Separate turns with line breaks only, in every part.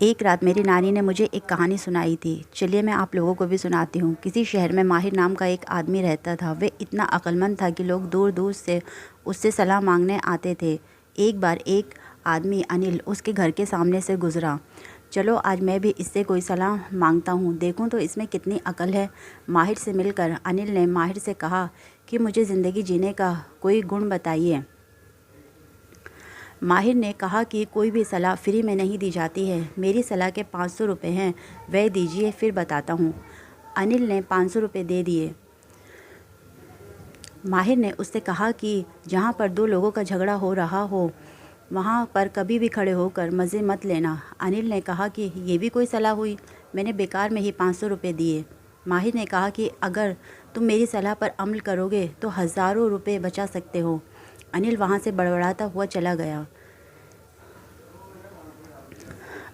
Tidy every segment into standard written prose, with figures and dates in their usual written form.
एक रात मेरी नानी ने मुझे एक कहानी सुनाई थी। चलिए मैं आप लोगों को भी सुनाती हूँ। किसी शहर में माहिर नाम का एक आदमी रहता था। वह इतना अक्लमंद था कि लोग दूर दूर से उससे सलाह मांगने आते थे। एक बार एक आदमी अनिल उसके घर के सामने से गुजरा। चलो आज मैं भी इससे कोई सलाह मांगता हूँ, देखूँ तो इसमें कितनी अकल है। माहिर से मिलकर अनिल ने माहिर से कहा कि मुझे ज़िंदगी जीने का कोई गुण बताइए। माहिर ने कहा कि कोई भी सलाह फ्री में नहीं दी जाती है। मेरी सलाह के 500 रुपये हैं, वह दीजिए फिर बताता हूँ। अनिल ने 500 रुपये दे दिए। माहिर ने उससे कहा कि जहाँ पर दो लोगों का झगड़ा हो रहा हो वहाँ पर कभी भी खड़े होकर मज़े मत लेना। अनिल ने कहा कि ये भी कोई सलाह हुई, मैंने बेकार में ही 500 रुपये दिए। माहिर ने कहा कि अगर तुम मेरी सलाह पर अमल करोगे तो हज़ारों रुपये बचा सकते हो। अनिल वहाँ से बड़बड़ाता हुआ चला गया।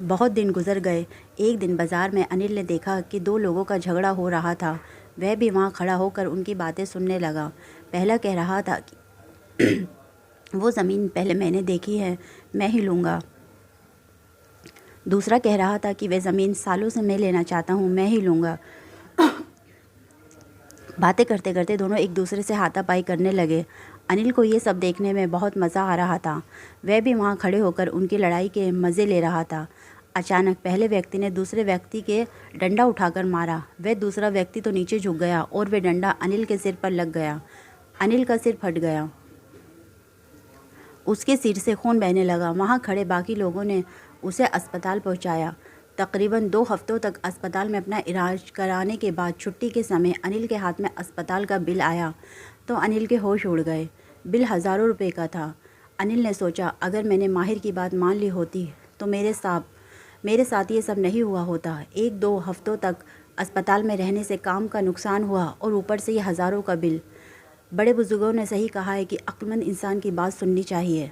बहुत दिन गुजर गए। एक दिन बाज़ार में अनिल ने देखा कि दो लोगों का झगड़ा हो रहा था। वह भी वहाँ खड़ा होकर उनकी बातें सुनने लगा। पहला कह रहा था कि वो ज़मीन पहले मैंने देखी है, मैं ही लूँगा। दूसरा कह रहा था कि वह ज़मीन सालों से मैं लेना चाहता हूँ, मैं ही लूँगा। बातें करते करते दोनों एक दूसरे से हाथापाई करने लगे। अनिल को ये सब देखने में बहुत मज़ा आ रहा था। वह भी वहाँ खड़े होकर उनकी लड़ाई के मज़े ले रहा था। अचानक पहले व्यक्ति ने दूसरे व्यक्ति के डंडा उठाकर मारा। वह दूसरा व्यक्ति तो नीचे झुक गया और वह डंडा अनिल के सिर पर लग गया। अनिल का सिर फट गया, उसके सिर से खून बहने लगा। वहाँ खड़े बाकी लोगों ने उसे अस्पताल पहुँचाया। तकरीबन 2 हफ्तों तक अस्पताल में अपना इलाज कराने के बाद छुट्टी के समय अनिल के हाथ में अस्पताल का बिल आया तो अनिल के होश उड़ गए। बिल हज़ारों रुपए का था। अनिल ने सोचा अगर मैंने माहिर की बात मान ली होती तो मेरे साथ ये सब नहीं हुआ होता। 1-2 हफ्तों तक अस्पताल में रहने से काम का नुकसान हुआ और ऊपर से ये हज़ारों का बिल। बड़े बुजुर्गों ने सही कहा है कि अक्लमंद इंसान की बात सुननी चाहिए।